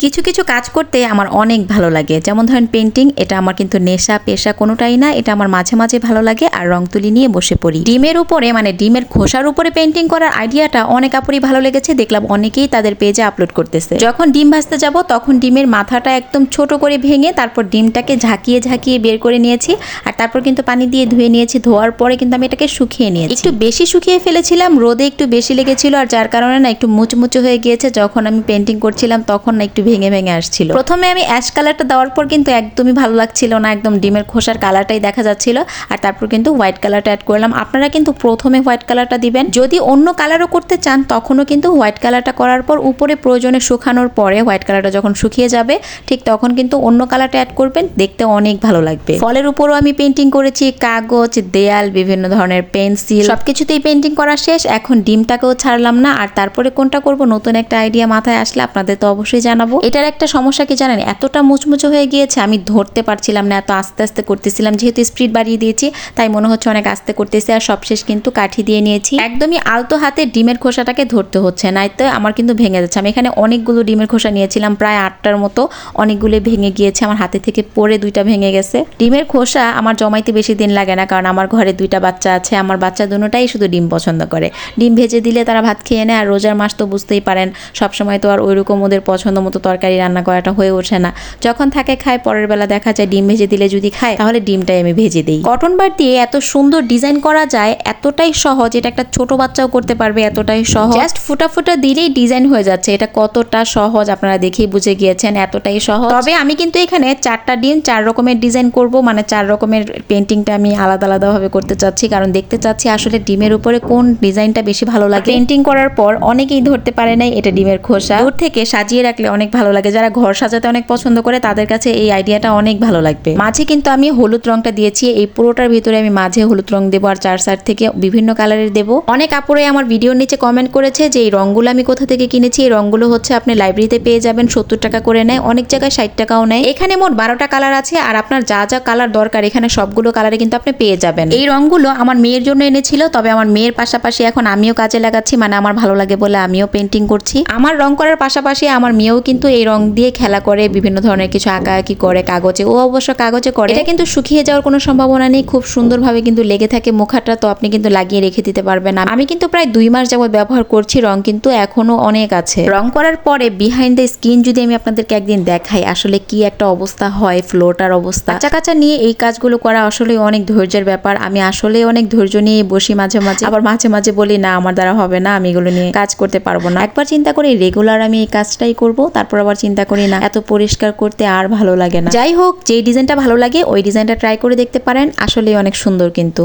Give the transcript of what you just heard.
কিছু কিছু কাজ করতে আমার অনেক ভালো লাগে, যেমন ধরেন পেন্টিং। এটা আমার কিন্তু নেশা পেশা কোনোটাই না, এটা আমার মাঝে মাঝে ভালো লাগে। আর রং তুলি নিয়ে বসে পড়ি। ডিমের উপরে মানে ডিমের খোসার উপরে পেন্টিং করার আইডিয়াটা অনেক আপুরই ভালো লেগেছে, দেখলাম অনেকেই তাদের পেজে আপলোড করতেছে। যখন ডিম ভাজতে যাব তখন ডিমের মাথাটা একদম ছোট করে ভেঙে তারপর ডিমটাকে ঝাঁকিয়ে ঝাঁকিয়ে বের করে নিয়েছি। আর তারপর কিন্তু পানি দিয়ে ধুয়ে নিয়েছি। ধোয়ার পরে কিন্তু আমি এটাকে শুকিয়ে নিয়েছি। একটু বেশি শুকিয়ে ফেলেছিলাম, রোদে একটু বেশি লেগেছিল, আর যার কারণে না একটু মুচমুচে হয়ে গিয়েছে। যখন আমি পেন্টিং করছিলাম তখন না একটু ভেঙে ভেঙে আসছিল। প্রথমে আমি অ্যাশ কালারটা দেওয়ার পর কিন্তু একদমই ভালো লাগছিল না, একদম ডিমের খোসার কালারটাই দেখা যাচ্ছিল। আর তারপর কিন্তু হোয়াইট কালারটা অ্যাড করলাম। আপনারা কিন্তু প্রথমে হোয়াইট কালারটা দিবেন। যদি অন্য কালারও করতে চান তখনও কিন্তু হোয়াইট কালারটা করার পর উপরে প্রয়োজনে শুকানোর পরে হোয়াইট কালারটা যখন শুকিয়ে যাবে ঠিক তখন কিন্তু অন্য কালারটা অ্যাড করবেন, দেখতে অনেক ভালো লাগবে। ফলের উপরও আমি পেন্টিং করেছি, কাগজ, দেয়াল, বিভিন্ন ধরনের পেন্সিল, সবকিছুতেই পেন্টিং করা শেষ। এখন ডিমটাকেও ছাড়লাম না। আর তারপরে কোনটা করব নতুন একটা আইডিয়া মাথায় আসলে আপনাদের তো অবশ্যই জানাবো। এটার একটা সমস্যা কি জানেন, এতটা মুচমুচো হয়ে গিয়েছে আমি ধরতে পারছিলাম না, এত আস্তে আস্তে করতেছিলাম। যেহেতু স্পিড বাড়িয়ে দিয়েছি তাই মনে হচ্ছে অনেক আস্তে করতেছি। আর সবশেষ কিন্তু কাঠি দিয়ে নিয়েছি। একদমই আলতো হাতে ডিমের খোসাটাকে ধরতে হচ্ছে, নাই তো আমার কিন্তু ভেঙে যাচ্ছে। আমি এখানে অনেকগুলো ডিমের খোসা নিয়েছিলাম, প্রায় 8টার মতো। অনেকগুলো ভেঙে গিয়েছে, আমার হাতে থেকে পড়ে 2টা ভেঙে গেছে। ডিমের খোসা আমার জমাইতে বেশি দিন লাগে না, কারণ আমার ঘরে 2টা বাচ্চা আছে। আমার বাচ্চা দুটোটাই শুধু ডিম পছন্দ করে। ডিম ভেজে দিলে তারা ভাত খেয়ে নেয়। আর রোজার মাস তো বুঝতেই পারেন, সবসময় তো আর ওইরকম ওদের পছন্দ মতো তরকারি রান্না করাটা হয়ে ওঠে না। যখন থাকে খায়, পরের বেলা দেখা যায় ডিম ভেজে দিলে যদি খায় তাহলে ডিমটাই আমি ভেজে দিই। কটন বার দিয়ে এত সুন্দর ডিজাইন করা যায়, এতটাই সহজ, এটা একটা ছোট বাচ্চাও করতে পারবে, এতটাই সহজ। জাস্ট ফুটা ফুটা দিলেই ডিজাইন হয়ে যাচ্ছে। এটা কতটা সহজ আপনারা দেখেই বুঝে গিয়েছেন, এতটাই সহজ। তবে আমি কিন্তু এখানে 4টা ডিম 4 রকমের ডিজাইন করব, মানে 4 রকমের পেন্টিংটা আমি আলাদা আলাদা ভাবে করতে চাচ্ছি, কারণ দেখতে চাচ্ছি আসলে ডিমের উপরে কোন ডিজাইনটা বেশি ভালো লাগে। পেন্টিং করার পর অনেকেই ধরতে পারে নাই এটা ডিমের খোসা। দূর থেকে সাজিয়ে রাখলে অনেক ভালো লাগে। যারা ঘর সাজাতে অনেক পছন্দ করে তাদের কাছে এই আইডিয়াটা অনেক ভালো লাগবে। মাঝে কিন্তু আমি হলুদ রংটা দিয়েছি, এই পুরোটার ভিতরে আমি মাঝে হলুদ রং দেবো, আর 4 সাইড থেকে বিভিন্ন কালারের দেবো। অনেক আপুরাই আমার ভিডিওর নিচে কমেন্ট করেছে যে এই রংগুলো আমি কোথা থেকে কিনেছি। এই রংগুলো হচ্ছে আপনি লাইব্রেরিতে পেয়ে যাবেন, 70 টাকা করে নেয়, অনেক জায়গায় 60 টাকাও নেয়। এখানে মোট 12টা কালার আছে, আর আপনার যা যা কালার দরকার এখানে সবগুলো কালারে কিন্তু আপনি পেয়ে যাবেন। এই রংগুলো আমার মেয়ের জন্য এনেছিল, তবে আমার মেয়ের পাশাপাশি এখন আমিও কাজে লাগাচ্ছি, মানে আমার ভালো লাগে বলে আমিও পেন্টিং করছি। আমার রং করার পাশাপাশি আমার মেয়েও কিন্তু এই রং দিয়ে খেলা করে, বিভিন্ন ধরনের কিছু আঁকাআঁকি করে কাগজে। ও অবশ্য কাগজে করে, এটা কিন্তু শুকিয়ে যাওয়ার কোনো সম্ভাবনা নেই, খুব সুন্দরভাবে কিন্তু লেগে থাকে মুখাটা, তো আপনি কিন্তু লাগিয়ে রেখে দিতে পারবেন। আমি কিন্তু প্রায় 2 মাস যাবত ব্যবহার করছি, রং কিন্তু এখনো অনেক আছে। রং করার পরে বিহাইন্ড দ্য স্কিন যদি আমি আপনাদেরকে একদিন দেখাই আসলে কি একটা অবস্থা হয়, ফ্লোটার অবস্থা। কাঁচা কাঁচা নিয়ে এই কাজগুলো করা আসলে অনেক ধৈর্যের ব্যাপার। আমি আসলে অনেক ধৈর্য নিয়ে বসি মাঝে মাঝে, আবার মাঝে মাঝে বলি না আমার দ্বারা হবে না, আমি এগুলো নিয়ে কাজ করতে পারবো না। একবার চিন্তা করি রেগুলার আমি এই কাজটাই করব, তারপর আবার চিন্তা করি না এত পরিষ্কার করতে আর ভালো লাগে না। যাই হোক, যেই ডিজাইনটা ভালো লাগে ওই ডিজাইনটা ট্রাই করে দেখতে পারেন, আসলে অনেক সুন্দর কিন্তু।